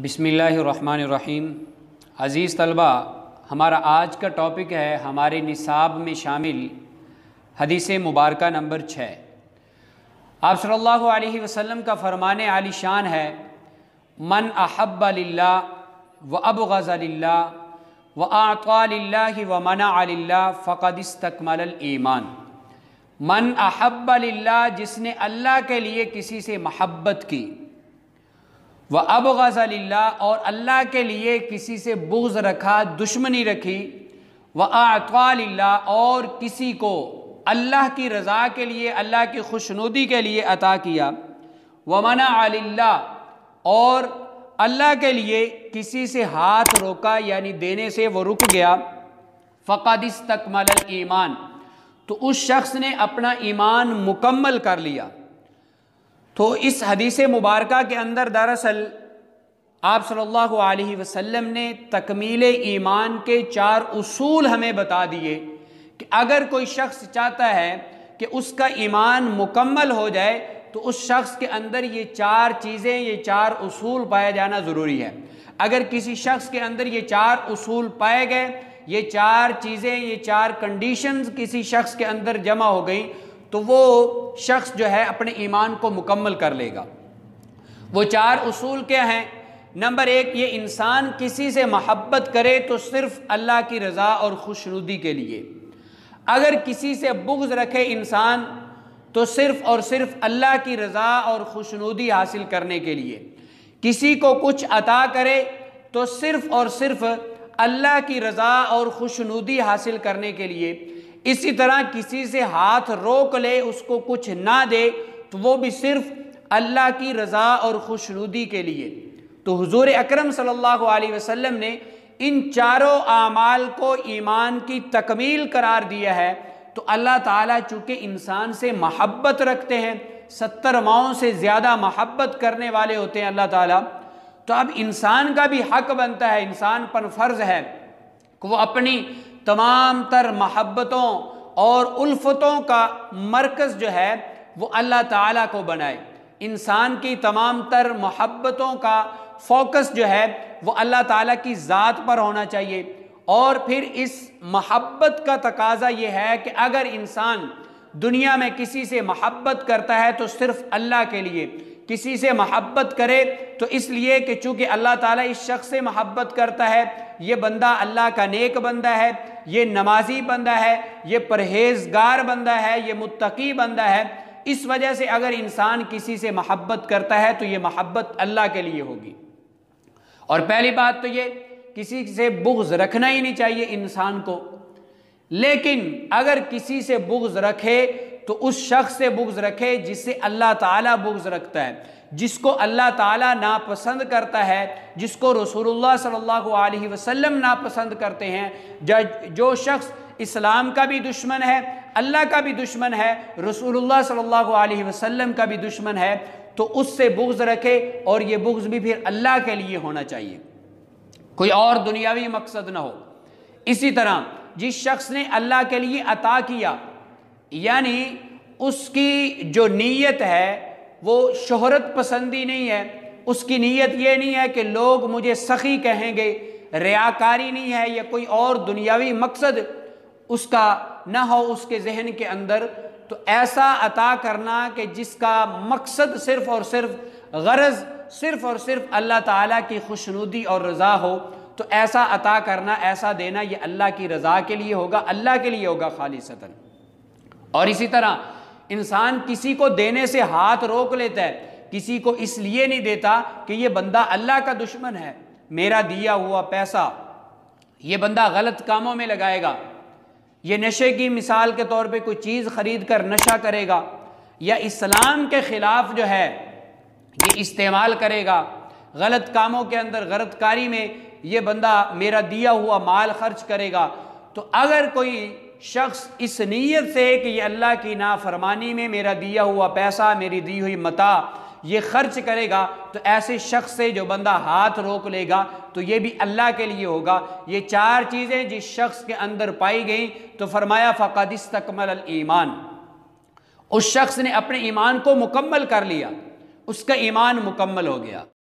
بسم اللہ الرحمن الرحیم۔ عزیز طلبہ، ہمارا آج کا ٹاپک ہے ہمارے نصاب میں شامل حدیث مبارکہ نمبر 6۔ آپ صلی اللہ علیہ وسلم کا فرمان عالی شان ہے، من احب للہ و ابغض للہ و اعطى للہ و منع للہ فقد استکمل الایمان۔ من احب للہ، جس نے اللہ کے لیے کسی سے محبت کی، وَأَبْغَضَ لِلَّهِ، اور اللہ کے لیے کسی سے بغض رکھا، دشمنی رکھی، وَأَعْطَى لِلَّهِ، اور کسی کو اللہ کی رضا کے لیے، اللہ کی خوشنودی کے لیے عطا کیا، وَمَنَعَ لِلَّهِ، اور اللہ کے لیے کسی سے ہاتھ روکا یعنی دینے سے وہ رک گیا، فَقَدِ اسْتَكْمَلَ الْإِيمَانِ، تو اس شخص نے اپنا ایمان مکمل کر لیا۔ تو اس حدیث مبارکہ کے اندر دراصل آپ صلی اللہ علیہ وسلم نے تکمیل ایمان کے 4 اصول ہمیں بتا دیے کہ اگر کوئی شخص چاہتا ہے کہ اس کا ایمان مکمل ہو جائے تو اس شخص کے اندر یہ 4 چیزیں، یہ 4 اصول پایا جانا ضروری ہے۔ اگر کسی شخص کے اندر یہ 4 اصول پائے گئے، یہ 4 چیزیں، یہ 4 کنڈیشنز کسی شخص کے اندر جمع ہو گئی تو وہ شخص جو ہے اپنے ایمان کو مکمل کر لے گا۔ وہ 4 اصول کیا ہیں؟ نمبر 1، یہ انسان کسی سے محبت کرے تو صرف اللہ کی رضا اور خوشنودی کے لیے۔ اگر کسی سے بغض رکھے انسان تو صرف اور صرف اللہ کی رضا اور خوشنودی حاصل کرنے کے لیے۔ کسی کو کچھ عطا کرے تو صرف اور صرف اللہ کی رضا اور خوشنودی حاصل کرنے کے لیے۔ اسی طرح کسی سے ہاتھ روک لے، اس کو کچھ نہ دے تو وہ بھی صرف اللہ کی رضا اور خوشنودی کے لیے۔ تو حضور اکرم صلی اللہ علیہ وسلم نے ان 4 اعمال کو ایمان کی تکمیل قرار دیا ہے۔ تو اللہ تعالیٰ چونکہ انسان سے محبت رکھتے ہیں، 70 ماؤں سے زیادہ محبت کرنے والے ہوتے ہیں اللہ تعالیٰ، تو اب انسان کا بھی حق بنتا ہے، انسان پر فرض ہے کہ وہ اپنی تمام تر محبتوں اور الفتوں کا مرکز جو ہے وہ اللہ تعالیٰ کو بنائے۔ انسان کی تمام تر محبتوں کا فوکس جو ہے وہ اللہ تعالیٰ کی ذات پر ہونا چاہیے۔ اور پھر اس محبت کا تقاضا یہ ہے کہ اگر انسان دنیا میں کسی سے محبت کرتا ہے تو صرف اللہ کے لیے، کسی سے محبت کرے تو اس لیے کہ چونکہ اللہ تعالیٰ اس شخص سے محبت کرتا ہے، یہ بندہ اللہ کا نیک بندہ ہے، یہ نمازی بندہ ہے، یہ پرہیزگار بندہ ہے، یہ متقی بندہ ہے، اس وجہ سے اگر انسان کسی سے محبت کرتا ہے تو یہ محبت اللہ کے لیے ہوگی۔ اور پہلی بات تو یہ، کسی سے بغض رکھنا ہی نہیں چاہیے انسان کو۔ لیکن اگر کسی سے بغض رکھے تو اس شخص سے بغض رکھے جس سے اللہ تعالیٰ بغض رکھتا ہے، جس کو اللہ تعالیٰ ناپسند کرتا ہے، جس کو رسول اللہ صلی اللہ علیہ وسلم ناپسند کرتے ہیں۔ جو شخص اسلام کا بھی دشمن ہے، اللہ کا بھی دشمن ہے، رسول اللہ صلی اللہ علیہ وسلم کا بھی دشمن ہے، تو اس سے بغض رکھے، اور یہ بغض بھی پھر اللہ کے لیے ہونا چاہیے، کوئی اور دنیاوی مقصد نہ ہو۔ اسی طرح جس شخص نے اللہ کے لیے عطا کیا، یعنی اس کی جو نیت ہے وہ شہرت پسندی نہیں ہے، اس کی نیت یہ نہیں ہے کہ لوگ مجھے سخی کہیں گے، ریاکاری نہیں ہے، یا کوئی اور دنیاوی مقصد اس کا نہ ہو اس کے ذہن کے اندر، تو ایسا عطا کرنا کہ جس کا مقصد صرف اور صرف غرض صرف اور صرف اللہ تعالیٰ کی خوشنودی اور رضا ہو، تو ایسا عطا کرنا، ایسا دینا، یہ اللہ کی رضا کے لیے ہوگا، اللہ کے لیے ہوگا خالصتاً۔ اور اسی طرح انسان کسی کو دینے سے ہاتھ روک لیتا ہے، کسی کو اس لیے نہیں دیتا کہ یہ بندہ اللہ کا دشمن ہے، میرا دیا ہوا پیسہ یہ بندہ غلط کاموں میں لگائے گا، یہ نشے کی مثال کے طور پہ کوئی چیز خرید کر نشہ کرے گا، یا اسلام کے خلاف جو ہے یہ استعمال کرے گا، غلط کاموں کے اندر، غلط کاری میں یہ بندہ میرا دیا ہوا مال خرچ کرے گا۔ تو اگر کوئی شخص اس نیت سے کہ یہ اللہ کی نافرمانی میں میرا دیا ہوا پیسہ، میری دی ہوئی متاع یہ خرچ کرے گا، تو ایسے شخص سے جو بندہ ہاتھ روک لے گا تو یہ بھی اللہ کے لیے ہوگا۔ یہ 4 چیزیں جس شخص کے اندر پائی گئیں تو فرمایا فقد استکمل الایمان، اس شخص نے اپنے ایمان کو مکمل کر لیا، اس کا ایمان مکمل ہو گیا۔